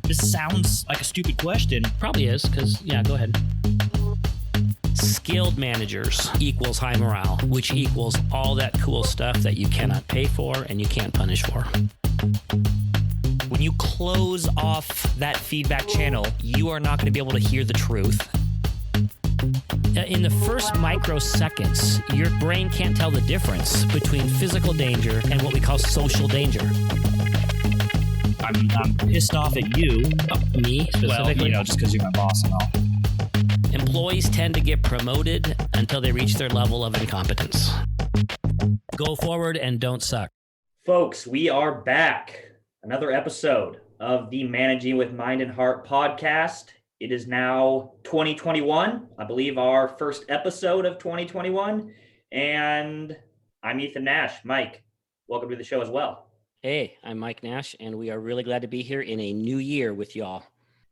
This sounds like a stupid question. Probably is, because, yeah, go ahead. Skilled managers equals high morale, which equals all that cool stuff that you cannot pay for and you can't punish for. When you close off that feedback channel, you are not going to be able to hear the truth. In the first microseconds, your brain can't tell the difference between physical danger and what we call social danger. I'm pissed off at you. Me, specifically? Well, just because you're my boss and all. Employees tend to get promoted until they reach their level of incompetence. Go forward and don't suck. Folks, we are back. Another episode of the Managing with Mind and Heart podcast. It is now 2021, I believe our first episode of 2021. And I'm Ethan Nash. Mike, welcome to the show as well. Hey, I'm Mike Nash, and we are really glad to be here in a new year with y'all.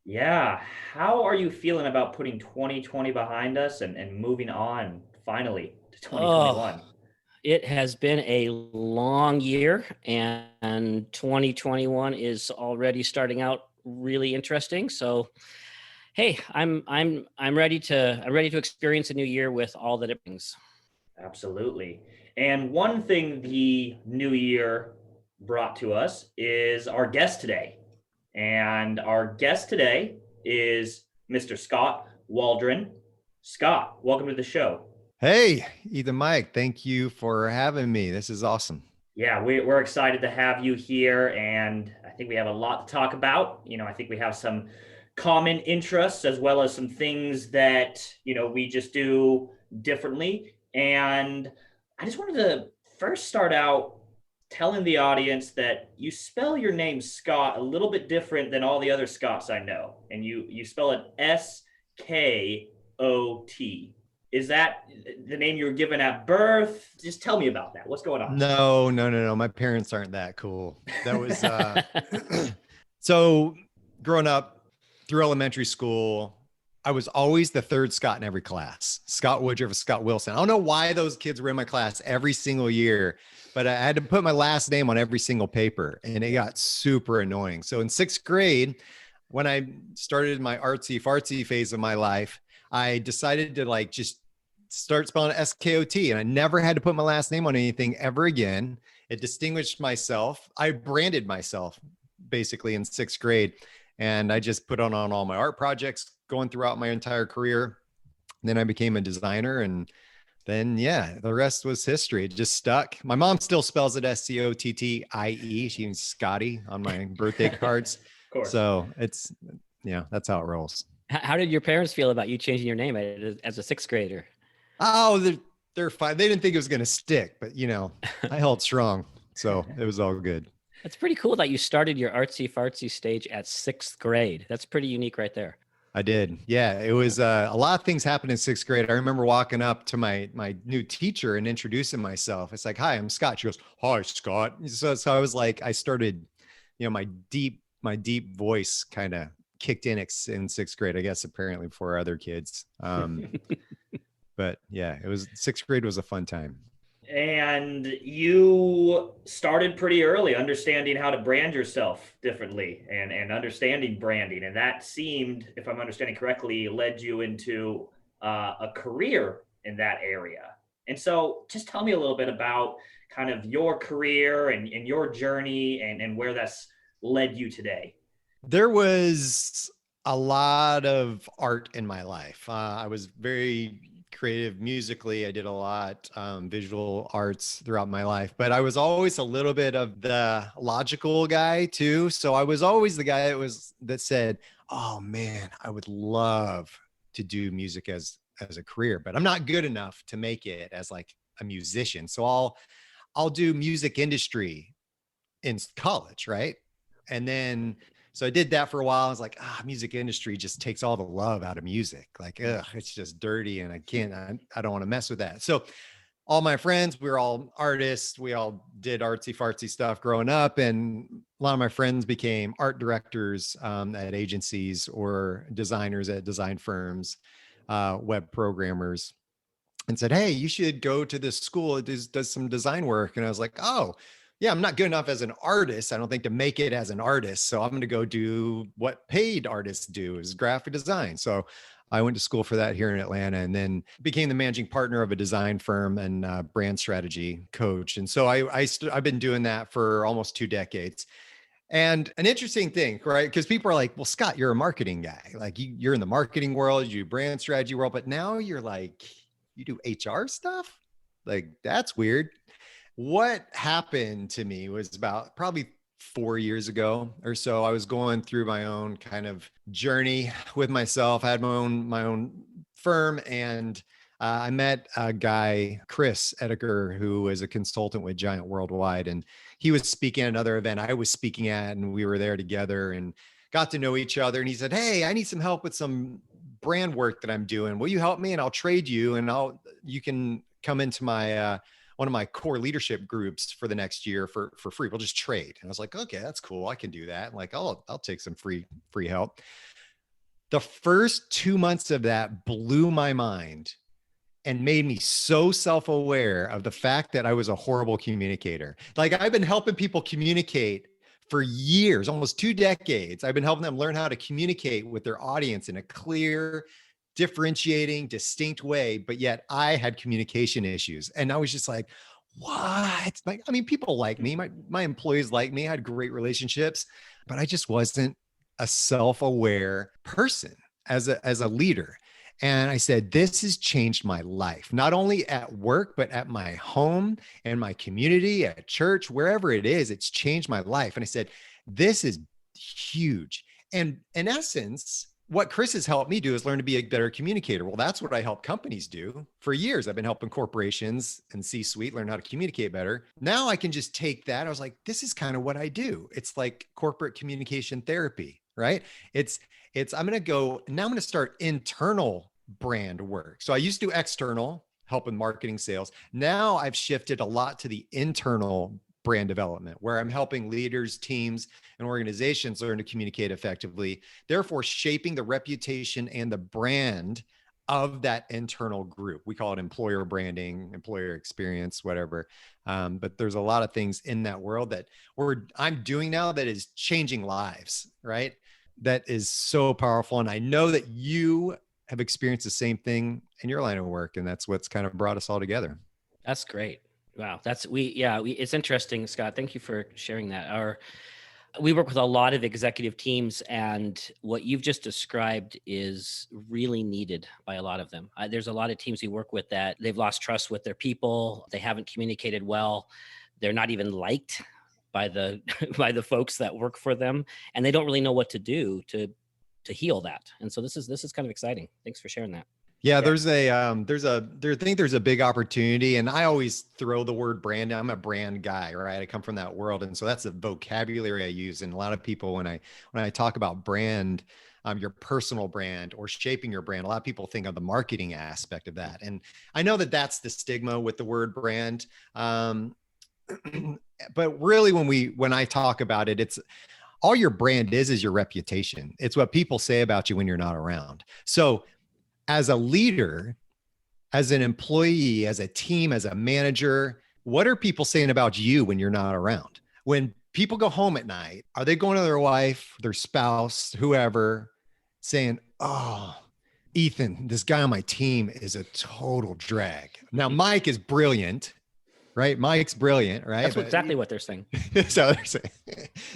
Yeah. How are you feeling about putting 2020 behind us and moving on finally to 2021? It has been a long year, and 2021 is already starting out really interesting. So, hey, I'm ready to experience a new year with all that it brings. Absolutely. And one thing the new year brought to us is our guest today. And our guest today is Mr. Skot Waldron. Scott, welcome to the show. Hey, Ethan, Mike, thank you for having me. This is awesome. Yeah, we're excited to have you here, and I think we have a lot to talk about. I think we have some common interests as well as some things that, we just do differently. And I just wanted to first start out telling the audience that you spell your name Scott a little bit different than all the other Scotts I know. And you spell it Skot. Is that the name you were given at birth? Just tell me about that. What's going on? No. My parents aren't that cool. That was, so growing up through elementary school, I was always the third Scott in every class. Skot Woodruff, Scott Wilson. I don't know why those kids were in my class every single year, but I had to put my last name on every single paper, and it got super annoying. So in sixth grade, when I started my artsy fartsy phase of my life, I decided to just start spelling Skot, and I never had to put my last name on anything ever again. It distinguished myself. I branded myself basically in sixth grade, and I just put on all my art projects going throughout my entire career. Then I became a designer, and then, the rest was history. It just stuck. My mom still spells it Scottie. She means Scotty on my birthday cards. Of course. So it's, that's how it rolls. How did your parents feel about you changing your name as a sixth grader? Oh, they're fine. They didn't think it was going to stick, but I held strong. So it was all good. That's pretty cool that you started your artsy fartsy stage at sixth grade. That's pretty unique right there. I did. Yeah, it was a lot of things happened in sixth grade. I remember walking up to my new teacher and introducing myself. It's like, "Hi, I'm Scott." She goes, "Hi, Scott." So I was like, I started, my deep voice kind of kicked in sixth grade, I guess, apparently before other kids. But yeah, sixth grade was a fun time. And you started pretty early understanding how to brand yourself differently and understanding branding. And that seemed, if I'm understanding correctly, led you into a career in that area. And so just tell me a little bit about kind of your career and your journey and where that's led you today. There was a lot of art in my life. I was very creative musically. I did a lot visual arts throughout my life, but I was always a little bit of the logical guy too. So I was always the guy that said, "Oh man, I would love to do music as a career, but I'm not good enough to make it as like a musician. So I'll do music industry in college, right?" And then so I did that for a while. I was like, music industry just takes all the love out of music. Like, it's just dirty, and I don't want to mess with that. So all my friends, we were all artists. We all did artsy fartsy stuff growing up. And a lot of my friends became art directors at agencies or designers at design firms, web programmers, and said, "Hey, you should go to this school. It does some design work." And I was like, "Oh, yeah, I'm not good enough as an artist, I don't think, to make it as an artist. So I'm going to go do what paid artists do, is graphic design. So I went to school for that here in Atlanta, and then became the managing partner of a design firm and brand strategy coach. And so I've been doing that for almost 2 decades. And an interesting thing, right? Because people are like, well, Scott, you're a marketing guy. Like you're in the marketing world, you do brand strategy world, but now you're like, you do HR stuff? Like, that's weird. What happened to me was about probably 4 years ago or so. I was going through my own kind of journey with myself. I had my own firm, and I met a guy, Chris Ediker, who was a consultant with Giant Worldwide, and he was speaking at another event I was speaking at, and we were there together and got to know each other. And he said, "Hey, I need some help with some brand work that I'm doing. Will you help me? And I'll trade you, and you can come into my one of my core leadership groups for the next year for free. We'll just trade." And I was like, okay, that's cool. I can do that. Like, I'll take some free help. The first 2 months of that blew my mind and made me so self-aware of the fact that I was a horrible communicator. Like, I've been helping people communicate for years, almost 2 decades. I've been helping them learn how to communicate with their audience in a clear, differentiating, distinct way. But yet I had communication issues. And I was just like, what? Like, I mean, people like me, my employees like me, I had great relationships, but I just wasn't a self-aware person as a leader. And I said, this has changed my life, not only at work, but at my home and my community, at church, wherever it is, it's changed my life. And I said, this is huge. And in essence, what Chris has helped me do is learn to be a better communicator. Well, that's what I help companies do for years. I've been helping corporations and C-suite learn how to communicate better. Now I can just take that. I was like, this is kind of what I do. It's like corporate communication therapy, right? I'm going to go now. I'm going to start internal brand work. So I used to do external, help with marketing, sales. Now I've shifted a lot to the internal brand development, where I'm helping leaders, teams, and organizations learn to communicate effectively, therefore shaping the reputation and the brand of that internal group. We call it employer branding, employer experience, whatever. But there's a lot of things in that world that I'm doing now that is changing lives, right? That is so powerful. And I know that you have experienced the same thing in your line of work. And that's what's kind of brought us all together. That's great. Wow. It's interesting, Scott. Thank you for sharing that. We work with a lot of executive teams, and what you've just described is really needed by a lot of them. There's a lot of teams we work with that they've lost trust with their people. They haven't communicated well. They're not even liked by the by the folks that work for them, and they don't really know what to do to heal that. And so this is kind of exciting. Thanks for sharing that. Yeah, there's a big opportunity, and I always throw the word brand. I'm a brand guy, right? I come from that world, and so that's the vocabulary I use. And a lot of people, when I talk about brand, your personal brand or shaping your brand, a lot of people think of the marketing aspect of that. And I know that that's the stigma with the word brand, but really, when I talk about it, it's all your brand is your reputation. It's what people say about you when you're not around. So as a leader, as an employee, as a team, as a manager, what are people saying about you when you're not around? When people go home at night, are they going to their wife, their spouse, whoever, saying, "Oh, Ethan, this guy on my team is a total drag." Now, Mike is brilliant, right? Mike's brilliant, right? That's exactly what they're saying. So they're saying,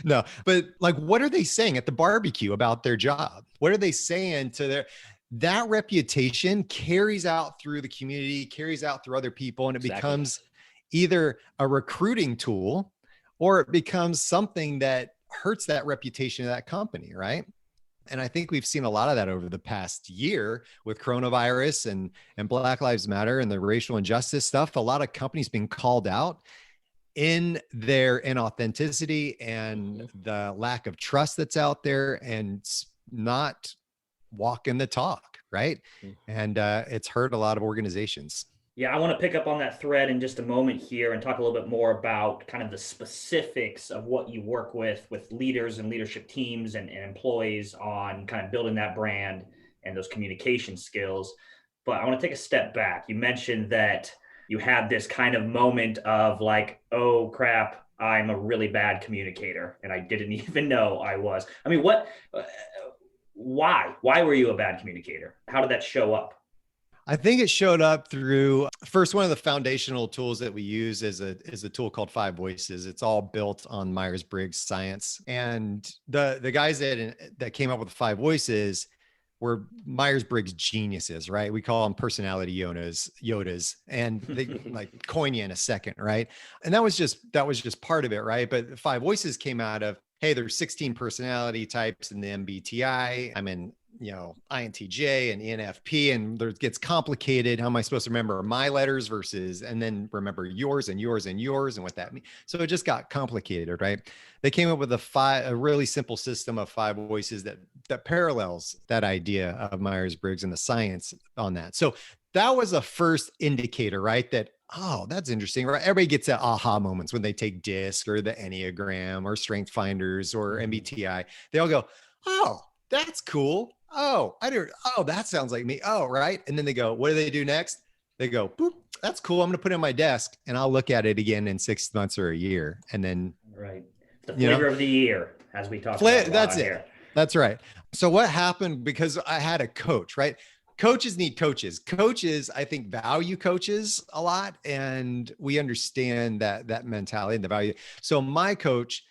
no, but like, what are they saying at the barbecue about their job? What are they saying to that reputation carries out through the community, carries out through other people, and it becomes either a recruiting tool or it becomes something that hurts that reputation of that company, right? And I think we've seen a lot of that over the past year with coronavirus and Black Lives Matter and the racial injustice stuff. A lot of companies being called out in their inauthenticity and the lack of trust that's out there and not walking the talk, right? And it's hurt a lot of organizations. Yeah, I want to pick up on that thread in just a moment here and talk a little bit more about kind of the specifics of what you work with leaders and leadership teams and employees on kind of building that brand and those communication skills. But I want to take a step back. You mentioned that you had this kind of moment of like, oh crap, I'm a really bad communicator and I didn't even know I was. I mean, why were you a bad communicator? How did that show up? I think it showed up through first, one of the foundational tools that we use is a tool called Five Voices. It's all built on Myers-Briggs science. And the guys that came up with the Five Voices were Myers-Briggs geniuses, right? We call them personality Yodas, and they like coin you in a second, right? And that was just part of it, right? But Five Voices came out of, hey, there's 16 personality types in the MBTI. I'm in, INTJ and ENFP, and there gets complicated. How am I supposed to remember my letters versus, and then remember yours and yours and yours and what that means? So it just got complicated, right? They came up with a really simple system of Five Voices that parallels that idea of Myers-Briggs and the science on that. So that was a first indicator, right? That, oh, that's interesting, right? Everybody gets that aha moments when they take DISC or the Enneagram or Strength Finders or MBTI. They all go, oh, that's cool. Oh, that sounds like me. Oh, right. And then they go, what do they do next? They go, boop, that's cool. I'm going to put it in my desk and I'll look at it again in 6 months or a year. And then, right. The flavor of the year, as we talked about. That's it. Here. That's right. So what happened, because I had a coach, right? Coaches need coaches. Coaches, I think, value coaches a lot. And we understand that mentality and the value. So my coach,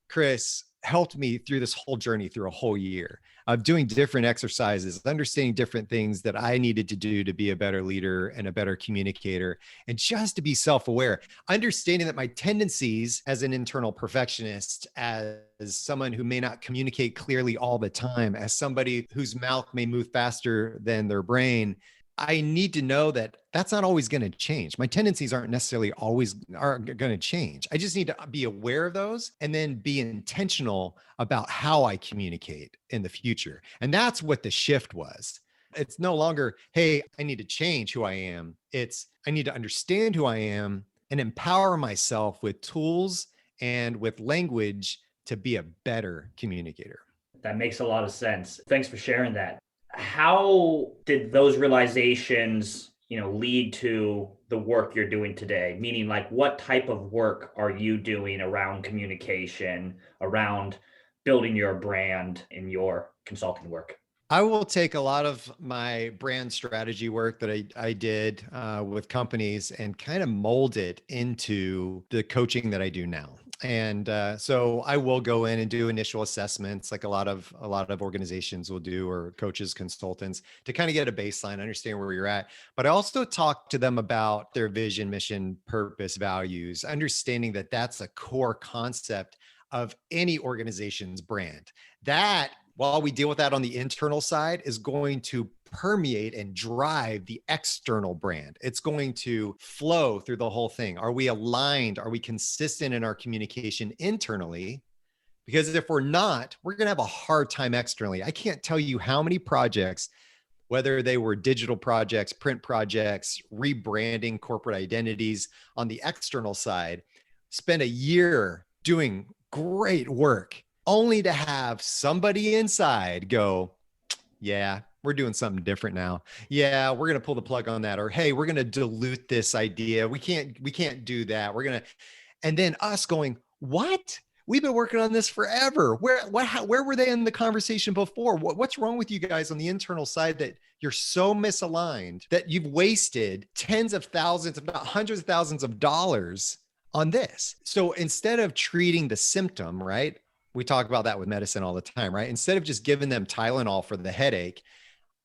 Chris, helped me through this whole journey through a whole year of doing different exercises, understanding different things that I needed to do to be a better leader and a better communicator, and just to be self-aware, understanding that my tendencies as an internal perfectionist, as someone who may not communicate clearly all the time, as somebody whose mouth may move faster than their brain, I need to know that that's not always going to change. My tendencies aren't necessarily always going to change. I just need to be aware of those and then be intentional about how I communicate in the future. And that's what the shift was. It's no longer, hey, I need to change who I am. It's, I need to understand who I am and empower myself with tools and with language to be a better communicator. That makes a lot of sense. Thanks for sharing that. How did those realizations, lead to the work you're doing today? Meaning, like, what type of work are you doing around communication, around building your brand in your consulting work? I will take a lot of my brand strategy work that I did with companies and kind of mold it into the coaching that I do now. And so I will go in and do initial assessments, like a lot of organizations will do, or coaches, consultants, to kind of get a baseline, understand where you're at. But I also talk to them about their vision, mission, purpose, values, understanding that that's a core concept of any organization's brand. That, while we deal with that on the internal side, is going to permeate and drive the external brand. It's going to flow through the whole thing. Are we aligned? Are we consistent in our communication internally? Because if we're not, we're going to have a hard time externally. I can't tell you how many projects, whether they were digital projects, print projects, rebranding corporate identities on the external side, spent a year doing great work, only to have somebody inside go, yeah, we're doing something different now. Yeah, we're going to pull the plug on that. Or, hey, we're going to dilute this idea. We can't do that. And then us going, what? We've been working on this forever. Where were they in the conversation before? What's wrong with you guys on the internal side that you're so misaligned that you've wasted tens of thousands, if not hundreds of thousands of dollars on this? So instead of treating the symptom, right? We talk about that with medicine all the time, right? Instead of just giving them Tylenol for the headache,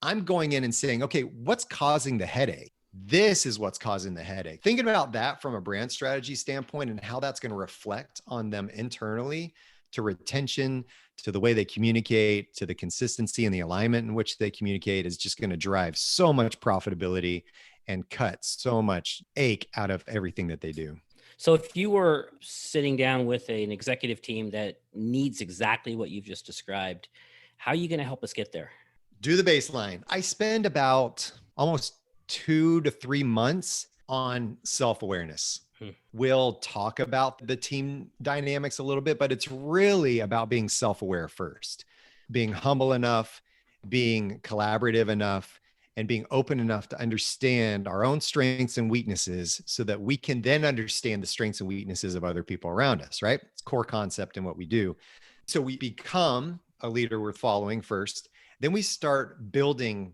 I'm going in and saying, okay, what's causing the headache? This is what's causing the headache. Thinking about that from a brand strategy standpoint and how that's going to reflect on them internally, to retention, to the way they communicate, to the consistency and the alignment in which they communicate, is just going to drive so much profitability and cut so much ache out of everything that they do. So if you were sitting down with an executive team that needs exactly what you've just described, how are you going to help us get there? Do the baseline. I spend about almost 2 to 3 months on self-awareness. We'll talk about the team dynamics a little bit, but it's really about being self-aware first, being humble enough, being collaborative enough, and being open enough to understand our own strengths and weaknesses so that we can then understand the strengths and weaknesses of other people around us, right? It's a core concept in what we do. So we become a leader worth following first. Then we start building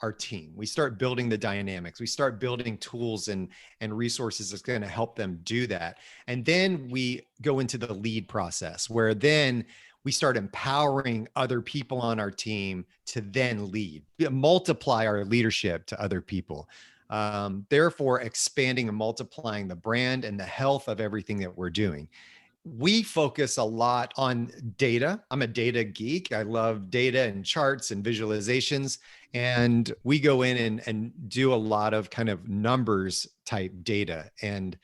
our team. We start building the dynamics. We start building tools and resources that's going to help them do that. And then we go into the lead process, where then we start empowering other people on our team to then lead, multiply our leadership to other people. Therefore, expanding and multiplying the brand and the health of everything that we're doing. We focus a lot on data. I'm a data geek. I love data and charts and visualizations. And we go in and do a lot of kind of numbers type data and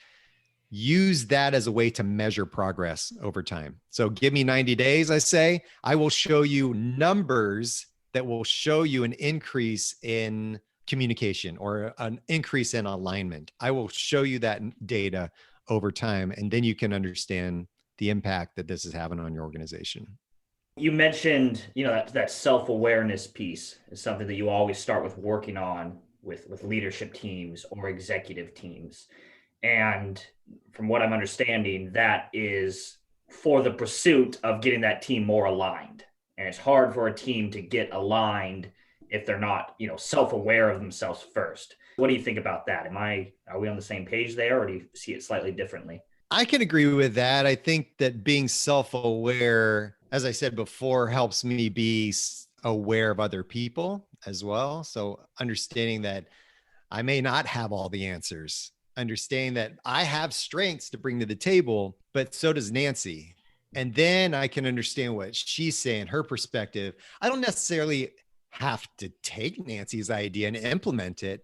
use that as a way to measure progress over time. So give me 90 days, I say, I will show you numbers that will show you an increase in communication or an increase in alignment. I will show you that data over time, and then you can understand the impact that this is having on your organization. You mentioned, that self-awareness piece is something that you always start with working on with leadership teams or executive teams. And from what I'm understanding, that is for the pursuit of getting that team more aligned. And it's hard for a team to get aligned if they're not, self-aware of themselves first. What do you think about that? Are we on the same page there, or do you see it slightly differently? I can agree with that. I think that being self-aware, as I said before, helps me be aware of other people as well. So understanding that I may not have all the answers, understanding that I have strengths to bring to the table, but so does Nancy. And then I can understand what she's saying, her perspective. I don't necessarily have to take Nancy's idea and implement it,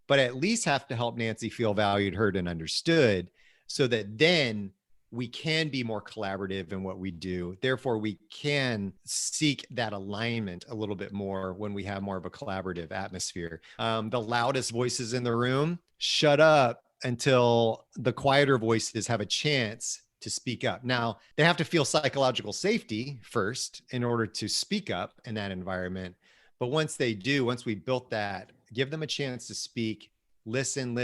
but at least have to help Nancy feel valued, heard, and understood, so that then we can be more collaborative in what we do. Therefore, we can seek that alignment a little bit more when we have more of a collaborative atmosphere. The loudest voices in the room, shut up until the quieter voices have a chance to speak up. Now, they have to feel psychological safety first in order to speak up in that environment. But once they do, once we built that, give them a chance to speak, listen,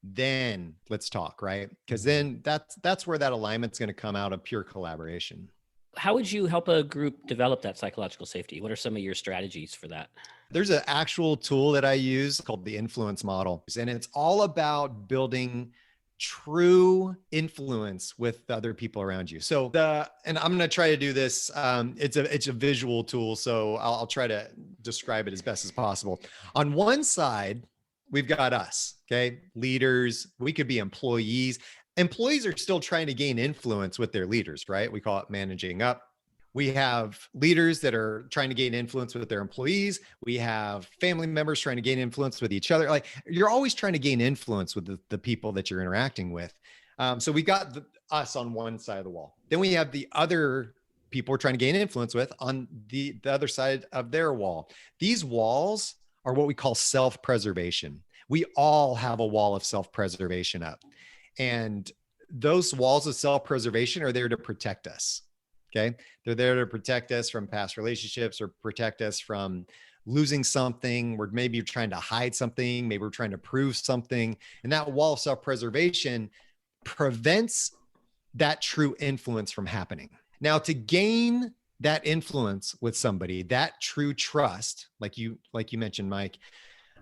then let's talk, right? Because then that's where that alignment's going to come out of pure collaboration. How would you help a group develop that psychological safety? What are some of your strategies for that? There's an actual tool that I use called the influence model. And it's all about building true influence with the other people around you. So and I'm going to try to do this. It's a visual tool. So I'll try to describe it as best as possible. On one side, we've got us, okay? Leaders, we could be employees. Employees are still trying to gain influence with their leaders, right? We call it managing up. We have leaders that are trying to gain influence with their employees. We have family members trying to gain influence with each other. Like, you're always trying to gain influence with the people that you're interacting with. So we got us on one side of the wall. Then we have the other people we're trying to gain influence with on the other side of their wall. These walls are what we call self-preservation. We all have a wall of self-preservation up. And those walls of self-preservation are there to protect us. Okay. They're there to protect us from past relationships or protect us from losing something. We're maybe trying to hide something. Maybe we're trying to prove something. And that wall of self-preservation prevents that true influence from happening. Now, to gain that influence with somebody, that true trust, like you mentioned, Mike,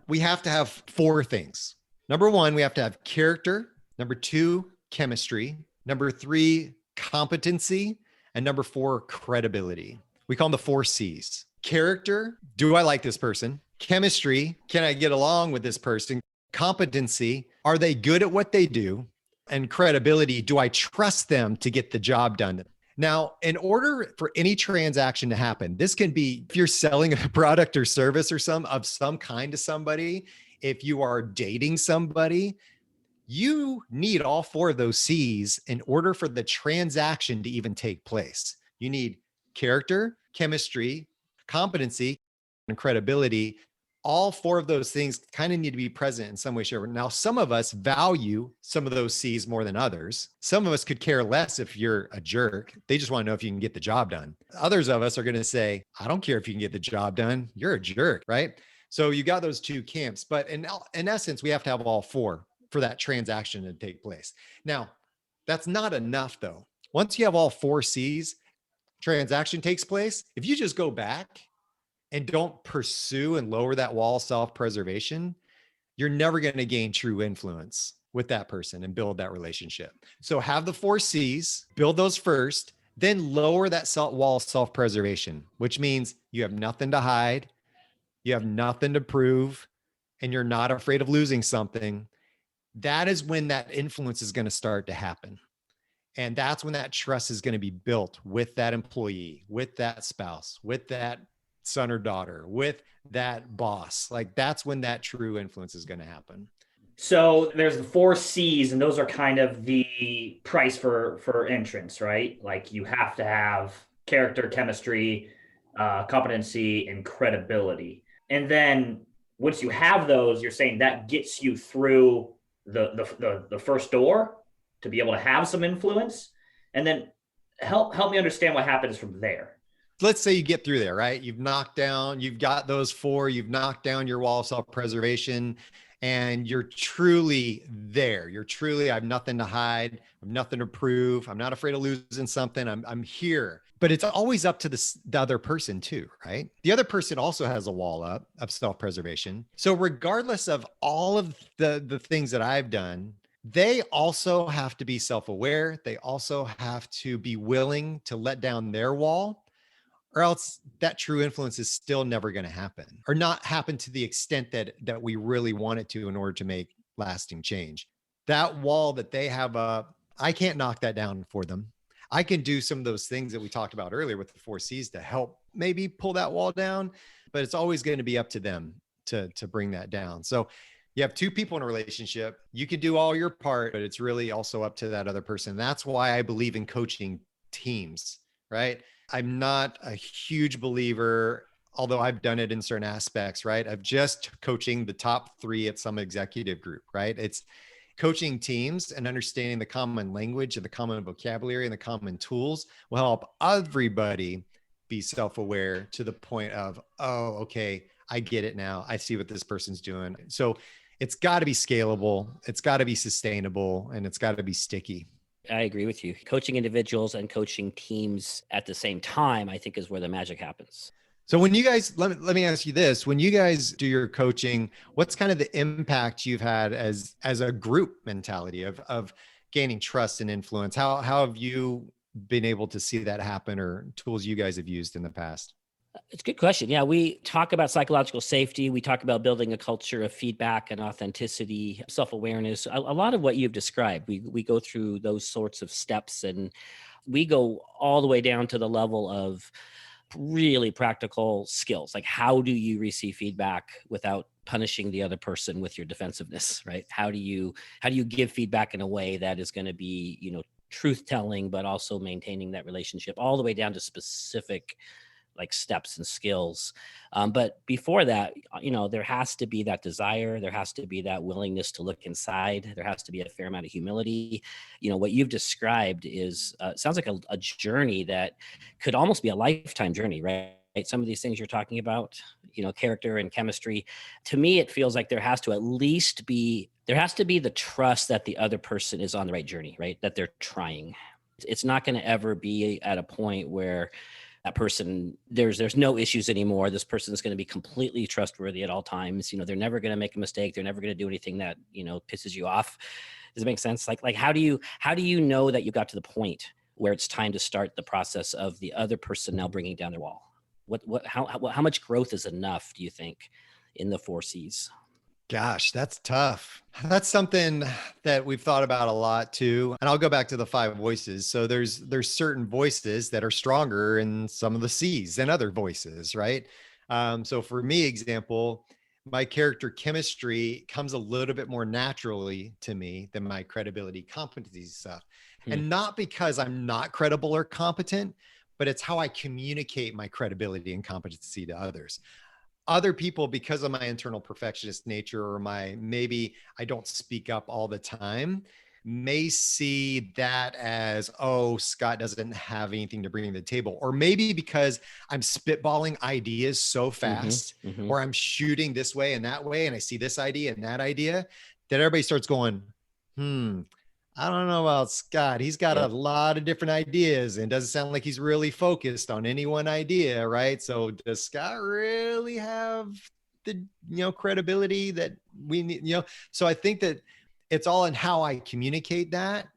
we have to have 4 things. Number 1, we have to have character. Number 2, chemistry. Number 3, competency. And number 4, credibility. We call them the 4 C's. Character, do I like this person? Chemistry, can I get along with this person? Competency, are they good at what they do? And credibility, do I trust them to get the job done? Now, in order for any transaction to happen, this can be if you're selling a product or service or some kind to somebody, if you are dating somebody, you need all 4 of those C's in order for the transaction to even take place. You need character, chemistry, competency, and credibility all four of those things kind of need to be present in some way, shape, or form. Now, some of us value some of those C's more than others. Some of us could care less if you're a jerk. They just want to know if you can get the job done. Others of us are going to say, I don't care if you can get the job done. You're a jerk, right? So you got those two camps, but in essence, we have to have all four for that transaction to take place. Now, that's not enough though. Once you have all four C's, transaction takes place. If you just go back and don't pursue and lower that wall of self-preservation, you're never going to gain true influence with that person and build that relationship. So have the four C's, build those first, then lower that wall of self-preservation, which means you have nothing to hide, you have nothing to prove, and you're not afraid of losing something. That is when that influence is going to start to happen. And that's when that trust is going to be built with that employee, with that spouse, with that son or daughter, with that boss. Like that's when that true influence is going to happen. So there's the four C's, and those are kind of the price for entrance, right? Like you have to have character, chemistry, competency, and credibility. And then once you have those, you're saying that gets you through the first door to be able to have some influence. And then help me understand what happens from there. Let's say you get through there, right? You've got those four, you've knocked down your wall of self-preservation, and you're truly there. You're truly, I have nothing to hide. I have nothing to prove. I'm not afraid of losing something. I'm here. But it's always up to the other person too, right? The other person also has a wall up of self-preservation. So regardless of all of the things that I've done, they also have to be self-aware. They also have to be willing to let down their wall, or else that true influence is still never going to happen, or not happen to the extent that we really want it to in order to make lasting change. That wall that they have up, I can't knock that down for them. I can do some of those things that we talked about earlier with the 4 C's to help maybe pull that wall down, but it's always going to be up to them to bring that down. So you have two people in a relationship, you can do all your part, but it's really also up to that other person. That's why I believe in coaching teams, right? I'm not a huge believer, although I've done it in certain aspects, right? Of just coaching the top 3 at some executive group, right? It's coaching teams and understanding the common language and the common vocabulary and the common tools will help everybody be self-aware to the point of, oh, okay, I get it now. I see what this person's doing. So it's got to be scalable. It's got to be sustainable, and it's got to be sticky. I agree with you. Coaching individuals and coaching teams at the same time, I think, is where the magic happens. So when you guys, let me ask you this, when you guys do your coaching, what's kind of the impact you've had as a group mentality of gaining trust and influence? How have you been able to see that happen, or tools you guys have used in the past? It's a good question. Yeah, we talk about psychological safety. We talk about building a culture of feedback and authenticity, self-awareness. A lot of what you've described, we go through those sorts of steps, and we go all the way down to the level of really practical skills. Like, how do you receive feedback without punishing the other person with your defensiveness, right? How do you give feedback in a way that is going to be, truth telling, but also maintaining that relationship, all the way down to specific like steps and skills. But before that, there has to be that desire. There has to be that willingness to look inside. There has to be a fair amount of humility. What you've described is, sounds like a journey that could almost be a lifetime journey, right? Some of these things you're talking about, character and chemistry. To me, it feels like there has to be the trust that the other person is on the right journey, right? That they're trying. It's not going to ever be at a point where that person, there's no issues anymore. This person is going to be completely trustworthy at all times. They're never going to make a mistake. They're never going to do anything that, pisses you off. Does it make sense? Like how do you know that you got to the point where it's time to start the process of the other person now bringing down their wall? How much growth is enough, do you think, in the 4 C's? Gosh, that's tough. That's something that we've thought about a lot too. And I'll go back to the 5 voices. So there's certain voices that are stronger in some of the C's than other voices, right? So for me, example, my character chemistry comes a little bit more naturally to me than my credibility, competency stuff. And not because I'm not credible or competent, but it's how I communicate my credibility and competency to others. other people, because of my internal perfectionist nature, or maybe I don't speak up all the time, may see that as, oh, Skot doesn't have anything to bring to the table. Or maybe because I'm spitballing ideas so fast, or I'm shooting this way and that way, and I see this idea and that idea, that everybody starts going, I don't know about Skot. He's got a lot of different ideas and doesn't sound like he's really focused on any one idea, right? So does Skot really have the, credibility that we need, So I think that it's all in how I communicate that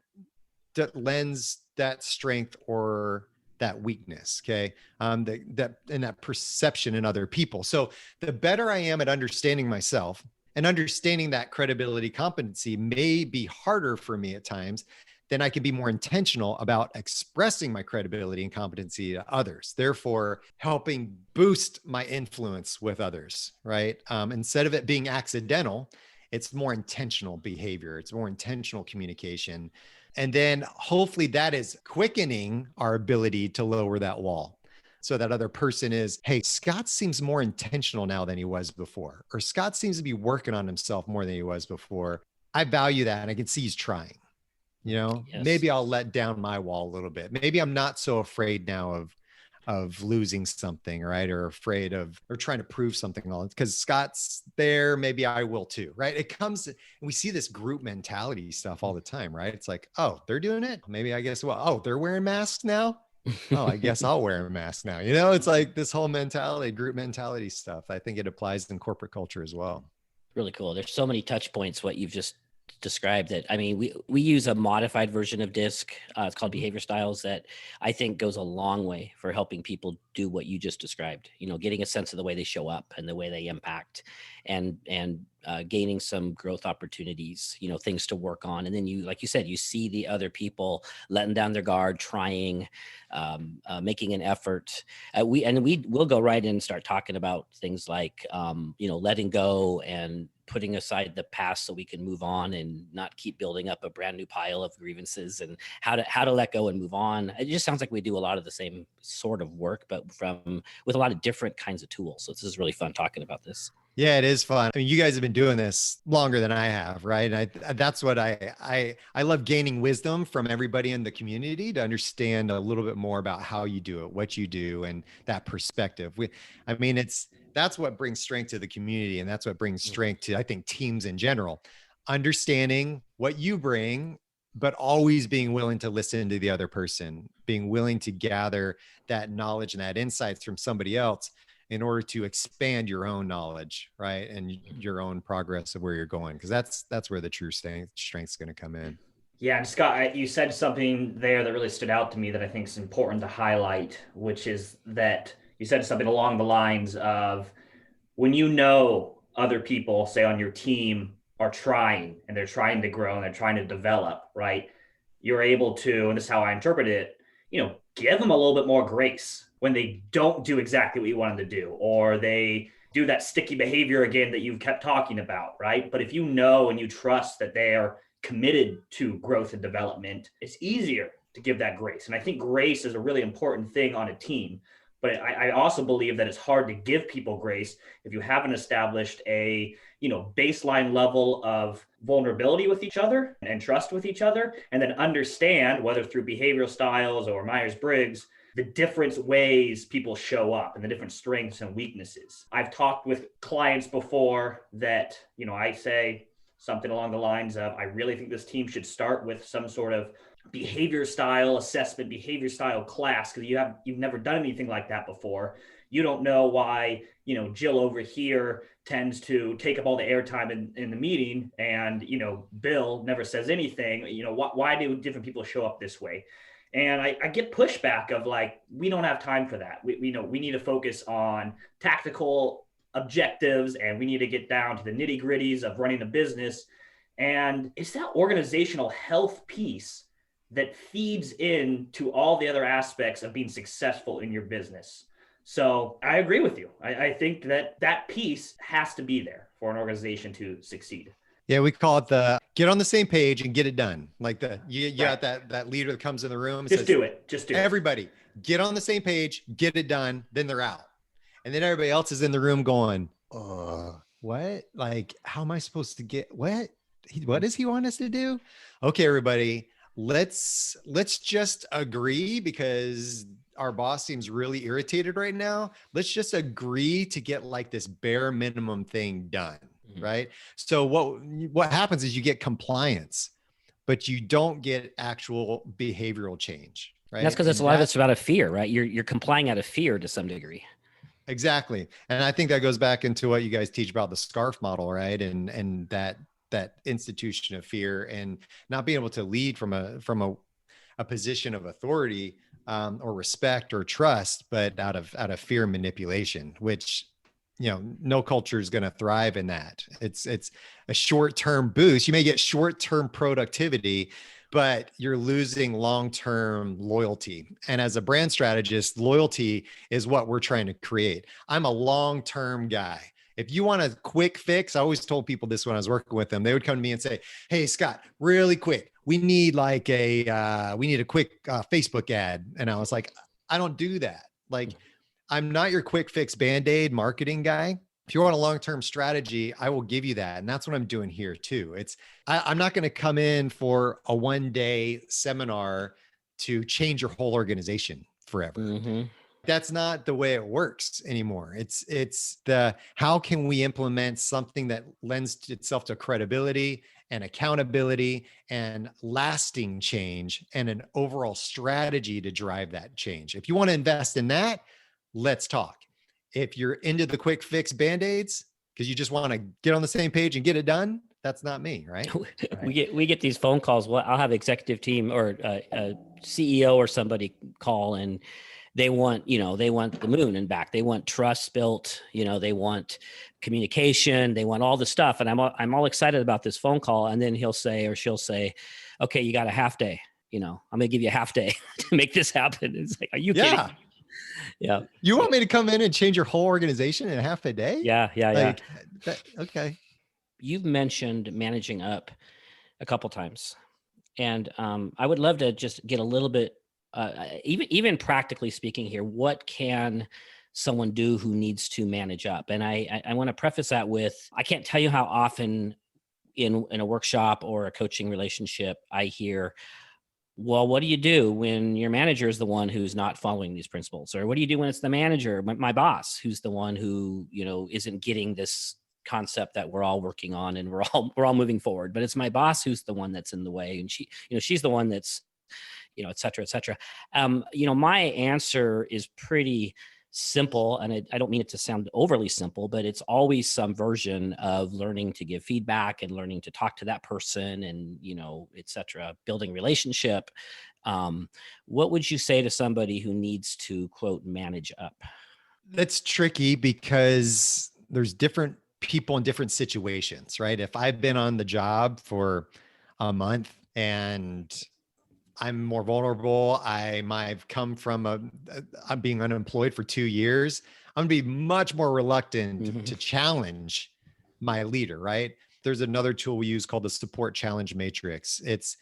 lends that strength or that weakness. Okay. That perception in other people. So the better I am at understanding myself and understanding that credibility competency may be harder for me at times, then I can be more intentional about expressing my credibility and competency to others, therefore helping boost my influence with others, right? Instead of it being accidental, it's more intentional behavior. It's more intentional communication. And then hopefully that is quickening our ability to lower that wall. So that other person is, hey, Skot seems more intentional now than he was before, or Skot seems to be working on himself more than he was before. I value that. And I can see he's trying, maybe I'll let down my wall a little bit. Maybe I'm not so afraid now of losing something, right? Or afraid of, or trying to prove something on, because Skot's there, maybe I will too, right? It comes, and we see this group mentality stuff all the time, right? It's like, oh, they're doing it. Maybe I guess, well, oh, they're wearing masks now. Oh, I guess I'll wear a mask now. It's like this whole mentality, group mentality stuff. I think it applies in corporate culture as well. Really cool. There's so many touch points, what you've just described. That, I mean, we use a modified version of DISC. It's called Behavior Styles, that I think goes a long way for helping people do what you just described, getting a sense of the way they show up and the way they impact, and gaining some growth opportunities, things to work on. And then you, like you said, you see the other people letting down their guard, trying, making an effort. We'll go right in and start talking about things like, letting go and putting aside the past so we can move on and not keep building up a brand new pile of grievances, and how to let go and move on. It just sounds like we do a lot of the same sort of work, but with a lot of different kinds of tools. So this is really fun talking about this. Yeah, it is fun. I mean, you guys have been doing this longer than I have, right? And that's what I love, gaining wisdom from everybody in the community to understand a little bit more about how you do it, what you do, and that perspective. That's what brings strength to the community, and that's what brings strength to, I think, teams in general. Understanding what you bring, but always being willing to listen to the other person, being willing to gather that knowledge and that insights from somebody else in order to expand your own knowledge, right? And your own progress of where you're going. Because that's where the true strength's going to come in. Yeah, and Skot, you said something there that really stood out to me that I think is important to highlight, which is that you said something along the lines of, when other people, say on your team, are trying, and they're trying to grow and they're trying to develop, right? You're able to, and this is how I interpret it, give them a little bit more grace when they don't do exactly what you want them to do, or they do that sticky behavior again that you've kept talking about, right? But if you know and you trust that they are committed to growth and development, it's easier to give that grace. And I think grace is a really important thing on a team. But I also believe that it's hard to give people grace if you haven't established a baseline level of vulnerability with each other and trust with each other, and then understand, whether through behavioral styles or Myers-Briggs, the different ways people show up and the different strengths and weaknesses. I've talked with clients before that, I say something along the lines of, I really think this team should start with some sort of behavior style assessment, behavior style class, because you've never done anything like that before. You don't know why, Jill over here tends to take up all the airtime in the meeting, and, Bill never says anything. Why do different people show up this way? And I get pushback of like, we don't have time for that. We need to focus on tactical objectives, and we need to get down to the nitty gritties of running a business. And it's that organizational health piece that feeds into all the other aspects of being successful in your business. So I agree with you. I think that piece has to be there for an organization to succeed. Yeah, we call it the get on the same page and get it done. Like you got that leader that comes in the room and Just says, do it. Just do it. Everybody get on the same page, get it done, then they're out. And then everybody else is in the room going, what? Like, how am I supposed to get what? What does he want us to do? Okay, everybody, let's just agree, because our boss seems really irritated right now. Let's just agree to get like this bare minimum thing done, right? So what happens is you get compliance, but you don't get actual behavioral change, right? And that's because a lot of it's about a fear, right? You're complying out of fear to some degree. Exactly. And I think that goes back into what you guys teach about the SCARF model, right? And that institution of fear, and not being able to lead from a position of authority, or respect or trust, but out of fear and manipulation, which, no culture is going to thrive in that. It's a short-term boost. You may get short-term productivity, but you're losing long-term loyalty. And as a brand strategist, loyalty is what we're trying to create. I'm a long-term guy. If you want a quick fix, I always told people this when I was working with them. They would come to me and say, "Hey, Scott, really quick, we need a quick Facebook ad." And I was like, I don't do that. Like, I'm not your quick fix Band-Aid marketing guy. If you want a long-term strategy, I will give you that. And that's what I'm doing here too. I'm not going to come in for a one-day seminar to change your whole organization forever. Mm-hmm. That's not the way it works anymore. It's the, how can we implement something that lends itself to credibility and accountability and lasting change and an overall strategy to drive that change. If you want to invest in that, let's talk. If you're into the quick fix Band-Aids because you just want to get on the same page and get it done, that's not me, right? We get these phone calls. Well, I'll have executive team or a CEO or somebody call, and they want the moon and back. They want trust built. They want communication. They want all the stuff. And I'm all excited about this phone call. And then he'll say, or she'll say, "Okay, you got a half day. I'm going to give you a half day to make this happen." It's like, are you kidding? Yeah. You want me to come in and change your whole organization in half a day? Yeah. Okay. You've mentioned managing up a couple times, and I would love to just get a little bit, even practically speaking here, what can someone do who needs to manage up? And I want to preface that with, I can't tell you how often in a workshop or a coaching relationship I hear, "Well, what do you do when your manager is the one who's not following these principles? Or what do you do when it's the manager, my boss, who's the one who, isn't getting this concept that we're all working on and we're all moving forward, but it's my boss who's the one that's in the way. And she's the one that's, et cetera, et cetera." My answer is pretty simple, and I don't mean it to sound overly simple, but it's always some version of learning to give feedback and learning to talk to that person and, et cetera, building relationship. What would you say to somebody who needs to, quote, manage up? That's tricky because there's different people in different situations, right? If I've been on the job for a month and I'm more vulnerable, I've come from I'm being unemployed for 2 years, I'm gonna be much more reluctant to challenge my leader, right? There's another tool we use called the support challenge matrix. It's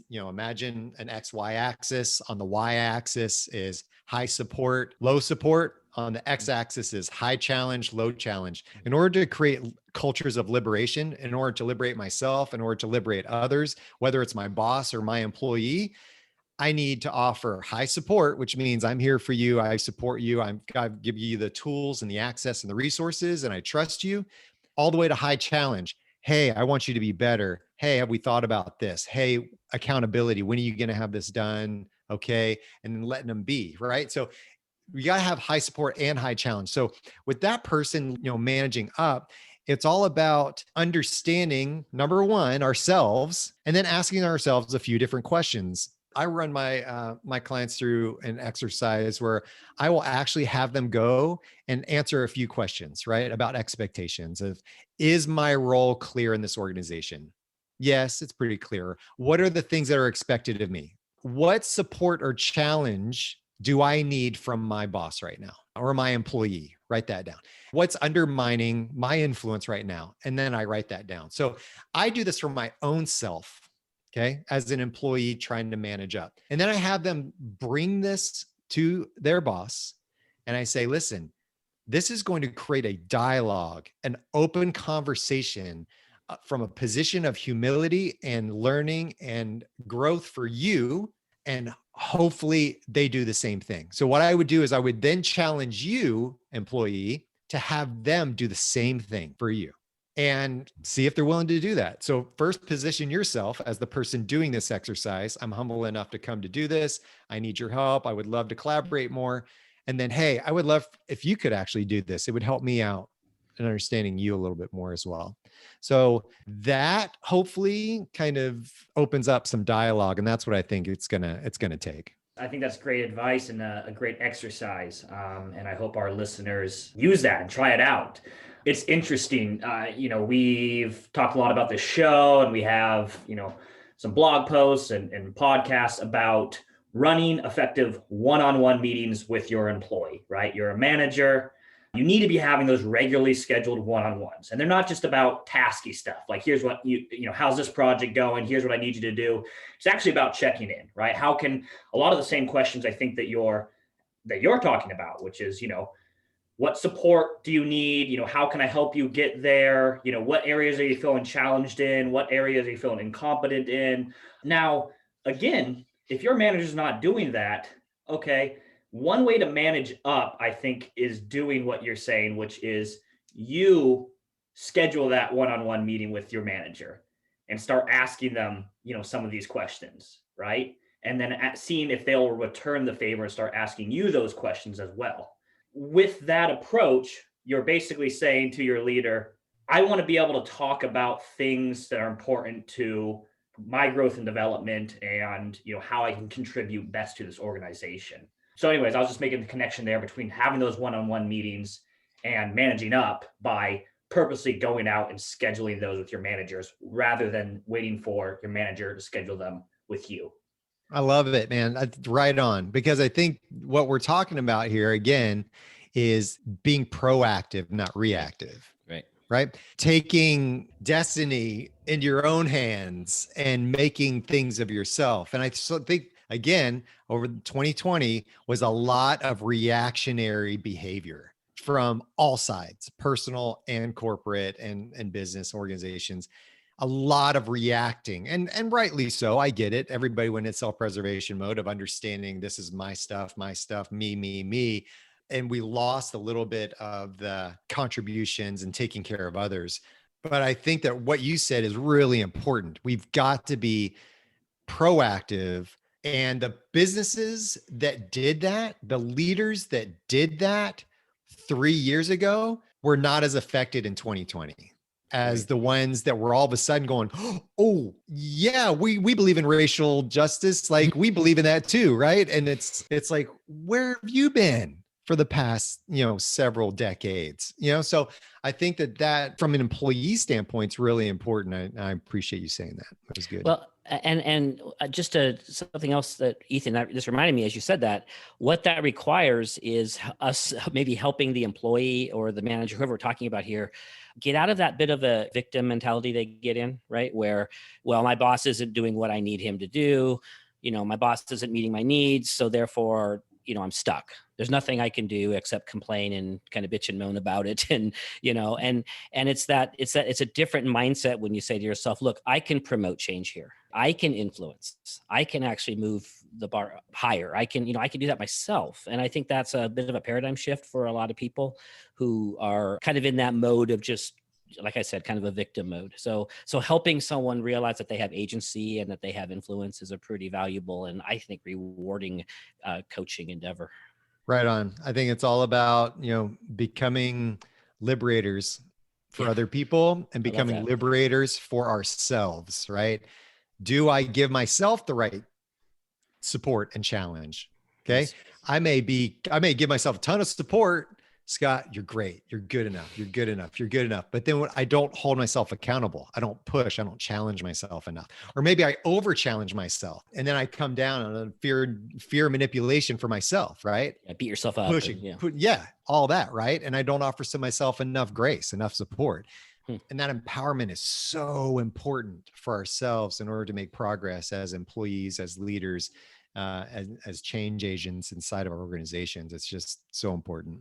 imagine an XY axis. On the Y axis is high support, low support. On the X axis is high challenge, low challenge. In order to create cultures of liberation, in order to liberate myself, in order to liberate others, whether it's my boss or my employee, I need to offer high support, which means I'm here for you. I support you. I give you the tools and the access and the resources, and I trust you, all the way to high challenge. Hey, I want you to be better. Hey, have we thought about this? Hey, accountability. When are you going to have this done? Okay. And then letting them be, right? So we got to have high support and high challenge. So with that person, managing up, it's all about understanding, number one, ourselves, and then asking ourselves a few different questions. I run my clients through an exercise where I will actually have them go and answer a few questions, right? About expectations of, is my role clear in this organization? Yes, it's pretty clear. What are the things that are expected of me? What support or challenge do I need from my boss right now or my employee? Write that down. What's undermining my influence right now? And then I write that down. So I do this for my own self, okay, as an employee trying to manage up. And then I have them bring this to their boss and I say, listen, this is going to create a dialogue, an open conversation from a position of humility and learning and growth for you. And hopefully they do the same thing. So what I would do is I would then challenge you, employee, to have them do the same thing for you and see if they're willing to do that. So first, position yourself as the person doing this exercise. I'm humble enough to come to do this. I need your help. I would love to collaborate more. And then, hey, I would love if you could actually do this. It would help me out in understanding you a little bit more as well. So that hopefully kind of opens up some dialogue. And that's what I think it's gonna take. I think that's great advice and a great exercise. And I hope our listeners use that and try it out. It's interesting. We've talked a lot about this show, and we have, some blog posts and podcasts about running effective one-on-one meetings with your employee, right? You're a manager. You need to be having those regularly scheduled one-on-ones. And they're not just about tasky stuff. Like, here's what how's this project going? Here's what I need you to do. It's actually about checking in, right? How can a lot of the same questions I think that you're talking about, which is, what support do you need? How can I help you get there? What areas are you feeling challenged in? What areas are you feeling incompetent in? Now, again, if your manager's not doing that, okay, one way to manage up, I think, is doing what you're saying, which is you schedule that one-on-one meeting with your manager and start asking them, some of these questions, right? And then seeing if they'll return the favor and start asking you those questions as well. With that approach, you're basically saying to your leader, I want to be able to talk about things that are important to my growth and development and, how I can contribute best to this organization. So anyways, I was just making the connection there between having those one-on-one meetings and managing up by purposely going out and scheduling those with your managers rather than waiting for your manager to schedule them with you. I love it, man. Right on. Because I think what we're talking about here again is being proactive, not reactive. Right? Taking destiny into your own hands and making things of yourself. And I think, again, over 2020 was a lot of reactionary behavior from all sides, personal and corporate and business organizations. A lot of reacting and rightly so. I get it. Everybody went in self-preservation mode of understanding this is my stuff, me. And we lost a little bit of the contributions and taking care of others. But I think that what you said is really important. We've got to be proactive. And the businesses that did that, the leaders that did that 3 years ago were not as affected in 2020 as the ones that were all of a sudden going, oh yeah, we believe in racial justice. Like, we believe in that too. Right. And it's like, where have you been for the past, several decades, so I think that from an employee standpoint, is really important. I appreciate you saying that. That was good. Well, and just something else that Ethan, that just reminded me as you said that, what that requires is us maybe helping the employee or the manager, whoever we're talking about here, get out of that bit of a victim mentality they get in, right? Where, well, my boss isn't doing what I need him to do. My boss isn't meeting my needs. So therefore, I'm stuck. There's nothing I can do except complain and kind of bitch and moan about it. And, and it's a different mindset when you say to yourself, look, I can promote change here. I can influence. I can actually move the bar higher. I can do that myself. And I think that's a bit of a paradigm shift for a lot of people who are kind of in that mode of just, like I said, kind of a victim mode. So helping someone realize that they have agency and that they have influence is a pretty valuable and I think rewarding coaching endeavor. Right on. I think it's all about, becoming liberators for other people and becoming liberators for ourselves, right? Do I give myself the right support and challenge? Okay. Yes. I may give myself a ton of support. Scott, you're great. You're good enough. You're good enough. You're good enough. But then when I don't hold myself accountable, I don't push, I don't challenge myself enough. Or maybe I over challenge myself and then I come down on fear manipulation for myself, right? Yeah, beat yourself up. Pushing, all that, right? And I don't offer myself enough grace, enough support. And that empowerment is so important for ourselves in order to make progress as employees, as leaders, as change agents inside of our organizations. It's just so important.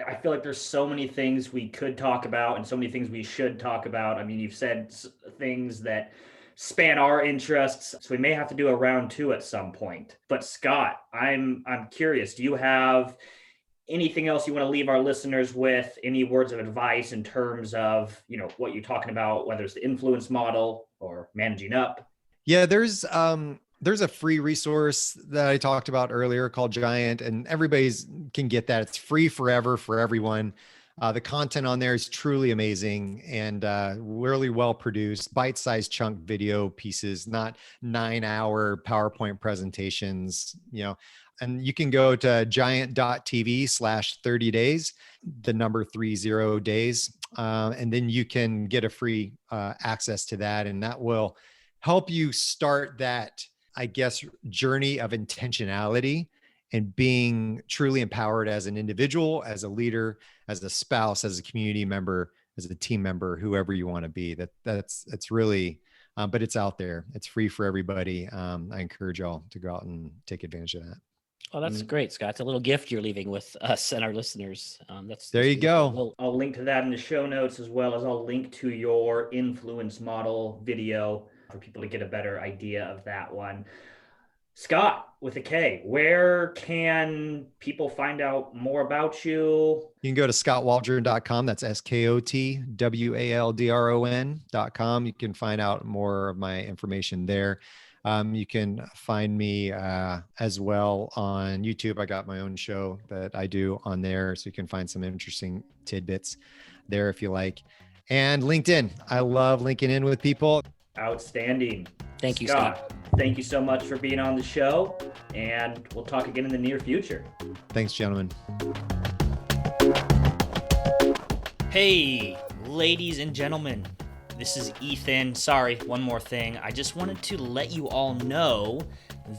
I feel like there's so many things we could talk about and so many things we should talk about. I mean, you've said things that span our interests, so we may have to do a round two at some point. But Skot, I'm curious, do you have anything else you want to leave our listeners with? Any words of advice in terms of, what you're talking about, whether it's the influence model or managing up? Yeah, there's a free resource that I talked about earlier called Giant, and everybody's can get that. It's free forever for everyone. The content on there is truly amazing and really well produced, bite-sized chunk video pieces, not 9-hour PowerPoint presentations, and you can go to giant.tv/30 days, the number 30 days. And then you can get a free access to that. And that will help you start that, I guess, journey of intentionality and being truly empowered as an individual, as a leader, as a spouse, as a community member, as a team member, whoever you want to be. It's really, but it's out there. It's free for everybody. I encourage y'all to go out and take advantage of that. Oh, that's great, Scott. It's a little gift you're leaving with us and our listeners. There you go. I'll link to that in the show notes, as well as I'll link to your influence model video for people to get a better idea of that one. Skot with a K, where can people find out more about you? You can go to skotwaldron.com. That's SKOTWALDRON.com. You can find out more of my information there. You can find me as well on YouTube. I got my own show that I do on there, so you can find some interesting tidbits there if you like. And LinkedIn. I love linking in with people. Outstanding. Thank you, Scott. Thank you so much for being on the show, and we'll talk again in the near future. Thanks, gentlemen. Hey, ladies and gentlemen. This is Ethan. Sorry, one more thing. I just wanted to let you all know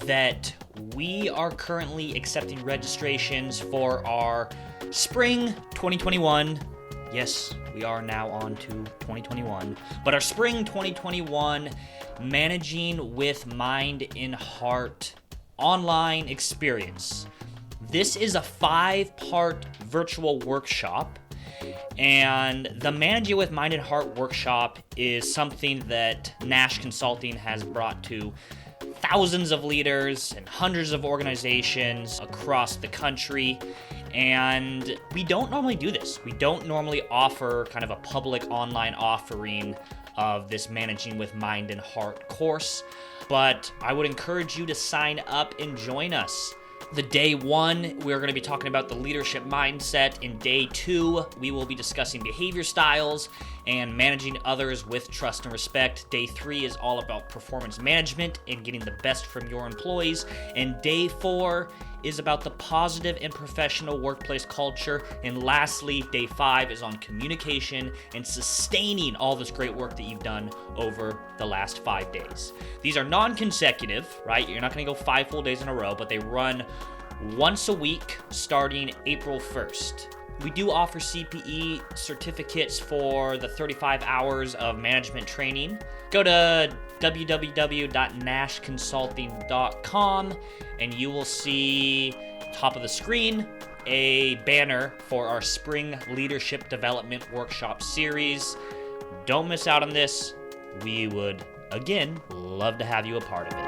that we are currently accepting registrations for our spring 2021. Yes, we are now on to 2021. But our spring 2021 Managing with Mind and Heart online experience. This is a 5-part virtual workshop. And the Managing with Mind and Heart workshop is something that Nash Consulting has brought to thousands of leaders and hundreds of organizations across the country. And we don't normally do this. We don't normally offer kind of a public online offering of this Managing with Mind and Heart course. But I would encourage you to sign up and join us. The day 1, we're going to be talking about the leadership mindset. In day 2, we will be discussing behavior styles and managing others with trust and respect. Day 3 is all about performance management and getting the best from your employees. And day 4 is about the positive and professional workplace culture. And lastly, day 5 is on communication and sustaining all this great work that you've done over the last 5 days. These are non-consecutive, right? You're not going to go 5 full days in a row, but they run once a week starting April 1st. We do offer CPE certificates for the 35 hours of management training. Go to www.nashconsulting.com and you will see top of the screen a banner for our Spring Leadership Development Workshop series. Don't miss out on this. We would, again, love to have you a part of it.